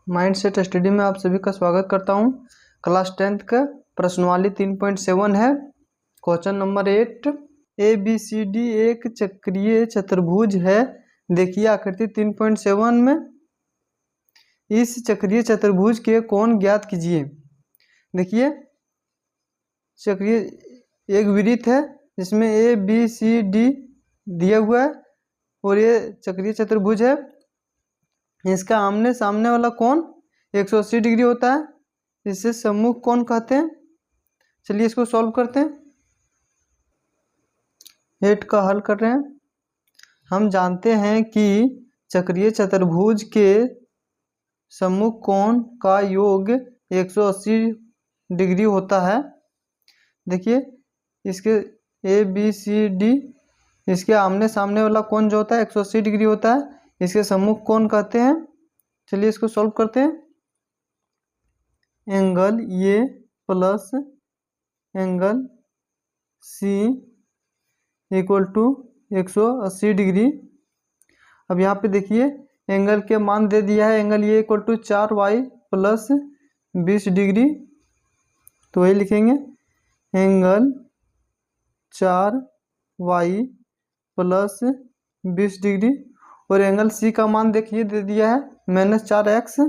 Mindset study में आप सभी का स्वागत करता हूं। क्लास 10th का प्रश्नवाली 3.7 है। क्वेश्चन नंबर 8, ABCD एक चक्रीय चतुर्भुज है। देखिए आकृति 3.7 में, इस चक्रीय चतुर्भुज के कोण ज्ञात कीजिए। देखिए चक्रीय एक वृत्त है जिसमें ABCD दिया हुआ है और ये चक्रीय चतुर्भुज है। इसका आमने सामने वाला कोण 180 डिग्री होता है, इसे सम्मुख कोण कहते हैं। चलिए इसको सॉल्व करते हैं। 8 का हल कर रहे हैं। हम जानते हैं कि चक्रीय चतुर्भुज के सम्मुख कोण का योग 180 डिग्री होता है। देखिए इसके ABCD, इसके आमने सामने वाला कोण जो होता है 180 डिग्री होता है, इसके सम्मुख कोण कहते हैं। चलिए इसको सॉल्व करते हैं। Angle A plus angle C equal to 180 degree. अब यहाँ पे देखिए एंगल के मान दे दिया है। Angle A equal to 4y plus 20 degree, तो वही लिखेंगे एंगल 4y प्लस 20 डिग्री। और एंगल सी का मान देखिए दे दिया है -4x,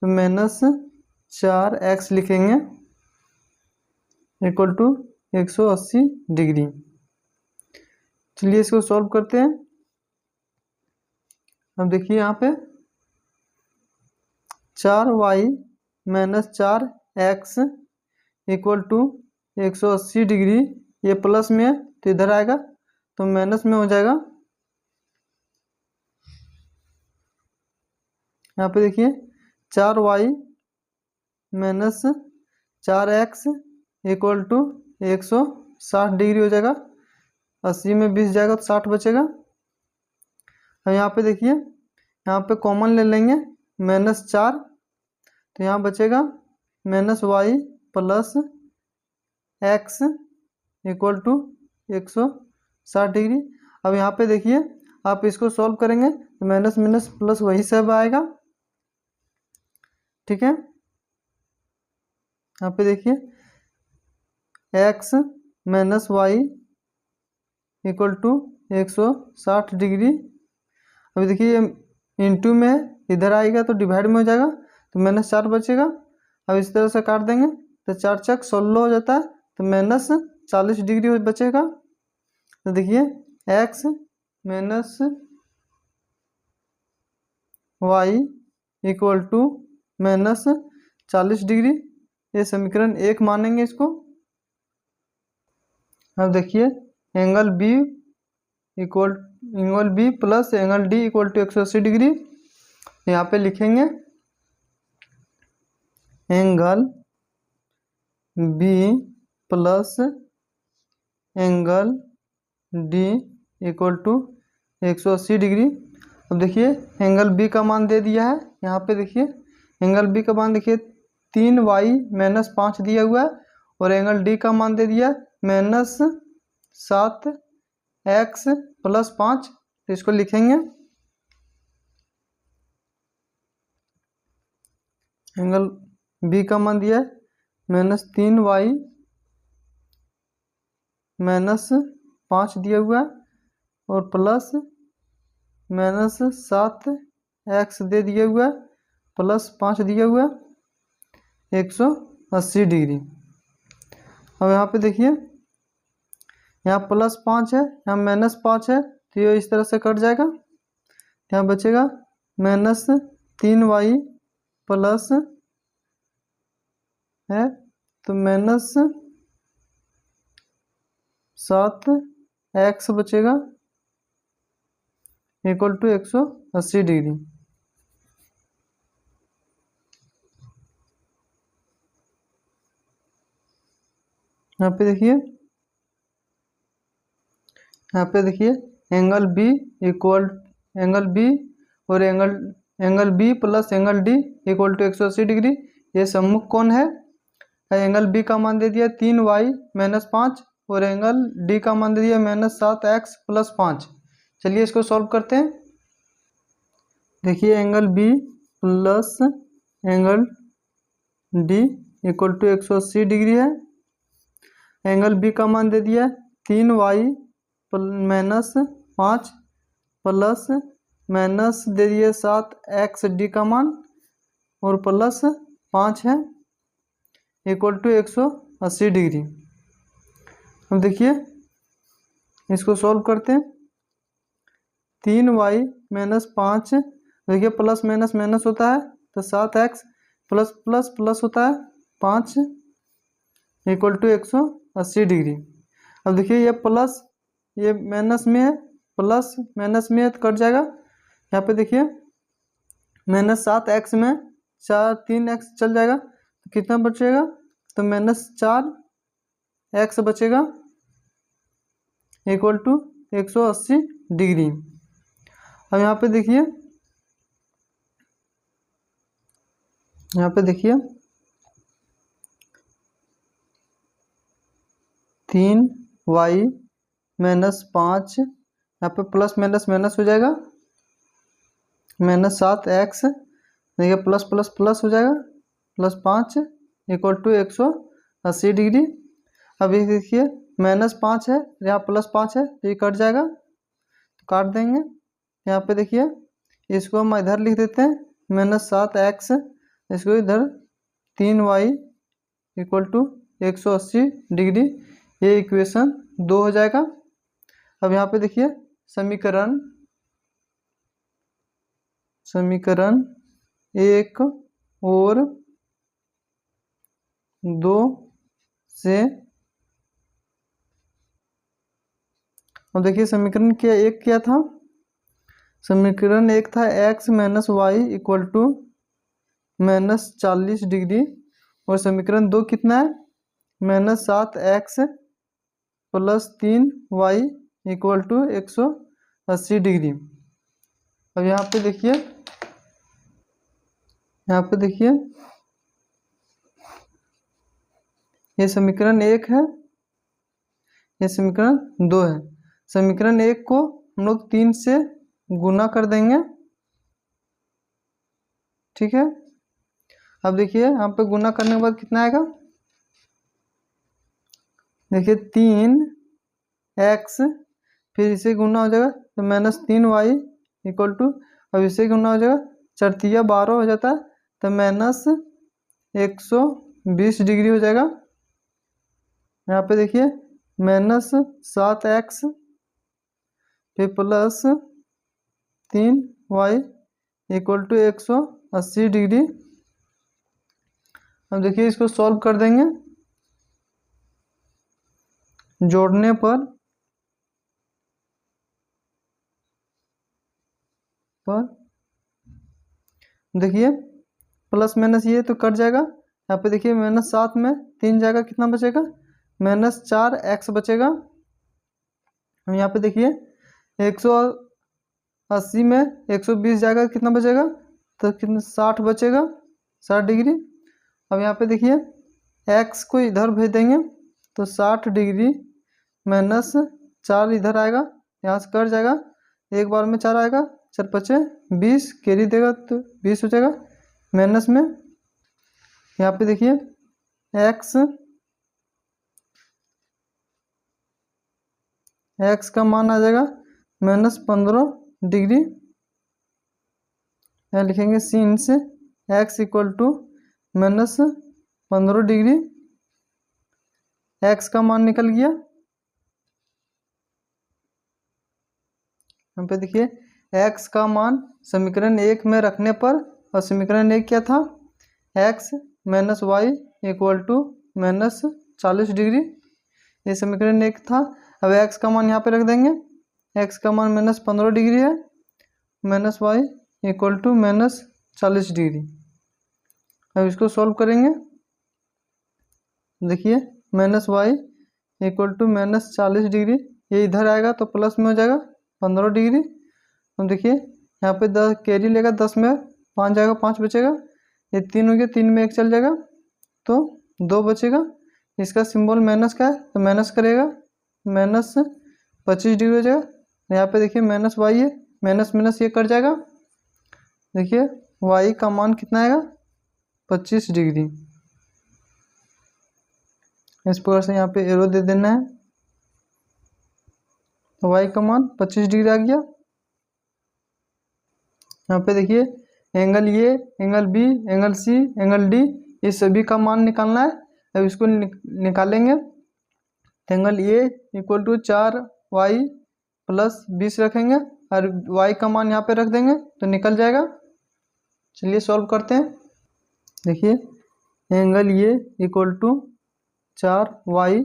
तो -4x लिखेंगे इक्वल टू 180 डिग्री। चलिए इसको सॉल्व करते हैं। अब देखिए यहाँ पे 4y - 4x equal to 180 degree, ये प्लस में है तो इधर आएगा तो माइनस में हो जाएगा। यहाँ पे देखिए 4y - 4x equal to 160 degree हो जाएगा। 80 में 20 जाएगा तो 60 बचेगा। अब यहाँ पे देखिए, यहाँ पे कॉमन ले लेंगे -4, तो यहाँ बचेगा -y plus x equal to 160 degree. अब यहाँ पे देखिए आप इसको सॉल्व करेंगे तो माइनस माइनस प्लस वही सब आएगा, ठीक है। यहाँ पे देखिए x - y equal to 160 degree. अभी देखिए इंटू में इधर आएगा तो डिवाइड में हो जाएगा, तो -4 बचेगा। अब इस तरह से काट देंगे तो 4 चक 16 हो जाता है, तो -40 डिग्री बचेगा। तो देखिए x - y equal to -40 degree, ये समीकरण 1 मानेंगे इसको। अब देखिए angle B plus angle D equal to 180 degree. यहाँ पे लिखेंगे angle B plus angle D equal to 180 degree. अब देखिए एंगल B का मान दे दिया है। यहाँ पे देखिए एंगल B का मान देखिए 3y - 5 दिया हुआ है, और एंगल D का मान दे दिया -7x प्लस 5, तो इसको लिखेंगे एंगल B का मान दिया है -3y - 5 दिया हुआ है, और प्लस -7x दे दिया हुआ है, प्लस 5 दिया हुआ है, 180 डिग्री। अब यहाँ पे देखिए यहाँ +5 है, यहाँ -5 है, तो ये इस तरह से कट जाएगा। यहाँ बचेगा -3y प्लस है तो -7x बचेगा इक्वल टू 180 डिग्री। यहाँ पे देखिए एंगल B और angle B plus angle D equal to 180 degree, ये सम्मुख कोण है। एंगल B का मान दे दिया 3y - 5, और एंगल D का मान दे दिया -7x प्लस 5। चलिए इसको सॉल्व करते हैं। देखिए angle B plus angle D equal to 180 degree है। एंगल बी का मान दे दिया 3y माइनस 5 प्लस माइनस दे दिए 7x डी का मान और प्लस 5 है इक्वल टू 180 डिग्री। अब देखिए इसको सॉल्व करते हैं। 3y माइनस 5 देखिए प्लस माइनस माइनस होता है तो 7x प्लस प्लस प्लस होता है 5 इक्वल टू 180 डिग्री। अब देखिए ये प्लस ये माइनस में है, प्लस माइनस में है तो कट जाएगा। यहाँ पे देखिए माइनस 7x में 3x चल जाएगा तो कितना बचेगा, तो माइनस 4x बचेगा इक्वल टू 180 डिग्री। अब यहाँ पे देखिए, यहाँ पे देखिए 3y माइनस 5 यहाँ पे प्लस माइनस माइनस हो जाएगा, माइनस 7x देखिए प्लस प्लस प्लस हो जाएगा प्लस 5 इक्वल टू 180 डिग्री। अभी देखिए माइनस 5 है यहाँ प्लस 5 है तो ये कट जाएगा तो काट देंगे। यहाँ पे देखिए इसको हम इधर लिख देते हैं माइनस 7x, इसको इधर 3y इक्वल टू 180 डिग्री, ये इक्वेशन 2 हो जाएगा। अब यहाँ पे देखिए समीकरण 1 और 2 से, अब देखिए समीकरण क्या था, समीकरण 1 था x minus Y equal to minus 40 degree, और समीकरण 2 कितना है minus 7x plus 3y equal to 180 degree. अब यहाँ पे देखिए, यहाँ पे देखिए ये समीकरण 1 है, ये समीकरण 2 है। समीकरण 1 को हम लोग 3 से गुना कर देंगे, ठीक है। अब देखिए यहाँ पे गुना करने के बाद कितना आएगा, देखिए 3x फिर इसे गुना हो जाएगा तो माइनस 3y इक्वल टू, अब इसे गुना हो जाएगा 4 12 हो जाता है तो माइनस 120 डिग्री हो जाएगा। यहाँ पे देखिए माइनस 7x फिर plus 3y equal to 180 degree. अब देखिए इसको सॉल्व कर देंगे, जोड़ने पर देखिए प्लस माइनस ये तो कट जाएगा। यहाँ पे देखिए माइनस 7 में 3 जाएगा, कितना बचेगा माइनस 4x बचेगा। हम यहाँ पे देखिए 180 में 120 जाएगा, कितना बचेगा, तो कितना 60 बचेगा 60 डिग्री। अब यहाँ पे देखिए x को इधर भेज देंगे तो 60 डिग्री माइनस 4 इधर आएगा, यहाँ से कट जाएगा, एक बार में 4 आएगा, 4 पचे 20 कैरी देगा तो 20 हो जाएगा माइनस में। यहाँ पे देखिए x का मान आ जाएगा माइनस 15 डिग्री। यहाँ लिखेंगे since x equal to minus 15 degree, x का मान निकल गया। यहाँ पे देखिए x का मान समीकरण 1 में रखने पर, और समीकरण 1 क्या था x minus Y equal to minus 40 degree, ये समीकरण 1 था। अब x का मान यहाँ पे रख देंगे, x का मान माइनस 15 डिग्री है, minus Y equal to minus 40 degree. अब इसको सॉल्व करेंगे, देखिए minus Y equal to minus 40 degree, ये इधर आएगा तो प्लस में हो जाएगा 15 डिग्री। तो देखिए यहाँ पे 10 कैरी लेगा, 10 में 5 जाएगा 5 बचेगा, ये 3 हो गया, 3 में 1 चल जाएगा तो 2 बचेगा। इसका सिंबल माइनस का है तो माइनस करेगा, माइनस 25 डिग्री हो जाएगा। यहाँ पे देखिए माइनस वाई है, माइनस माइनस ये कट जाएगा, देखिए वाई का मान कितना आएगा 25 डिग्री। इस प्रकार से यहाँ पे एरो दे देना है, तो वाई का मान 25 डिग्री आ गया। यहाँ पे देखिए angle A, angle B, angle C, angle D, ये सभी का मान निकालना है। अब इसको निकालेंगे तो angle A equal to 4y plus 20 रखेंगे और y का मान यहाँ पे रख देंगे तो निकल जाएगा। चलिए सॉल्व करते हैं। देखिए angle A equal to 4y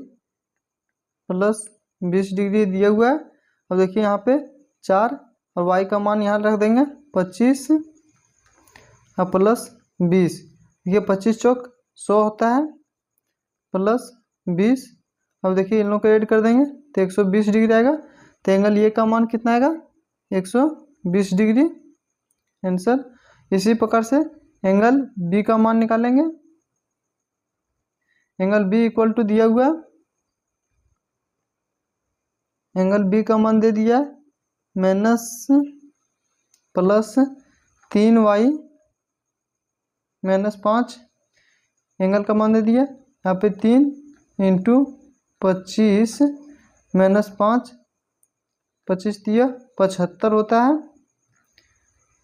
plus 20 degree दिया हुआ है। अब देखिए यहाँ पे 4 और y का मान यहाँ रख देंगे 25 और प्लस 20। देखिए 25 चौक 100 होता है प्लस 20। अब देखिए इन लोगों को ऐड कर देंगे तो 120 डिग्री आएगा। तो एंगल ए का मान कितना आएगा 120 डिग्री आंसर। इसी प्रकार से एंगल बी का मान निकालेंगे। एंगल बी इक्वल टू दिया हुआ है, एंगल बी का मान दे दिया minus plus 3y minus 5। Angle का मान दे दिया यहाँ पे 3 इंटू 25 माइनस 5, 25 दिया 75 होता है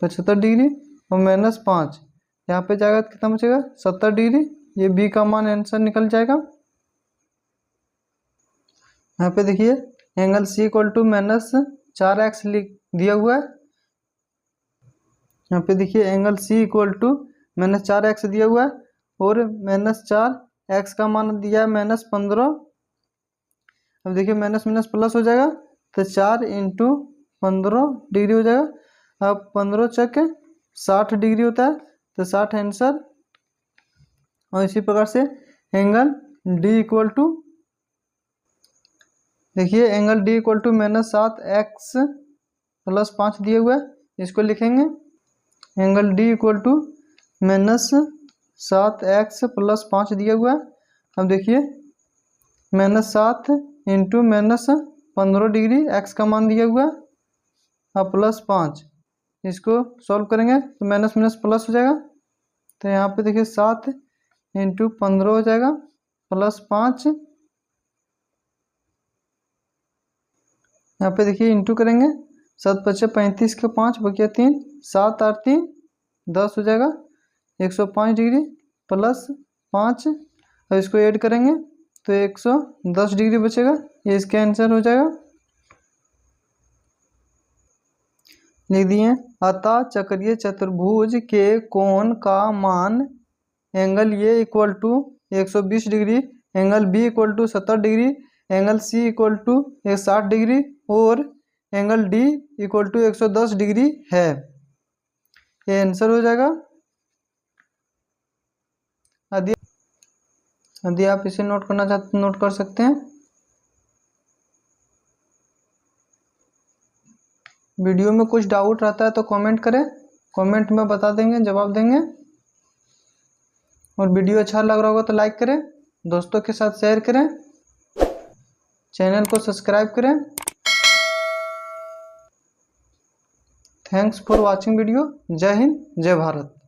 75 डिग्री और माइनस 5 यहाँ पे जाएगा कितना बचेगा 70 डिग्री। ये बी का मान आंसर निकल जाएगा। यहाँ पे देखिए angle C equal to minus 4x दिया हुआ है। यहाँ पे देखिए angle C equal to minus 4x दिया हुआ है और माइनस 4x का मान दिया है माइनस 15। अब देखिए माइनस माइनस प्लस हो जाएगा तो 4 इंटू 15 डिग्री हो जाएगा। अब 15 चक 60 डिग्री होता है तो 60 आंसर। और इसी प्रकार से एंगल डी इक्वल टू, देखिए angle D equal to minus 7x plus 5 दिए हुआ है, इसको लिखेंगे angle D equal to minus 7x plus 5 दिया हुआ है। अब देखिए minus 7 into minus 15 degree x का मान दिया हुआ है और प्लस 5, इसको सॉल्व करेंगे तो माइनस माइनस प्लस हो जाएगा। तो यहाँ पे देखिए 7 इंटू 15 हो जाएगा प्लस 5। यहाँ पे देखिए इंटू करेंगे 7 × 5 = 35 के 5 बकिया 3, 7 और 3 10 हो जाएगा 105 डिग्री प्लस 5। और इसको ऐड करेंगे तो 110 डिग्री बचेगा। ये इसका आंसर हो जाएगा। लिख दिए अतः चक्रीय चतुर्भुज के कोण का मान angle A equal to 120 degree, angle B equal to 70 degree, angle C equal to 60 degree और angle D equal to 110 degree है। ये आंसर हो जाएगा। यदि आप इसे नोट करना चाहते हैं नोट कर सकते हैं। वीडियो में कुछ डाउट रहता है तो कमेंट करें, कमेंट में बता देंगे, जवाब देंगे। और वीडियो अच्छा लग रहा होगा तो लाइक करें, दोस्तों के साथ शेयर करें, चैनल को सब्सक्राइब करें। Thanks for watching video. जय हिंद, जय भारत।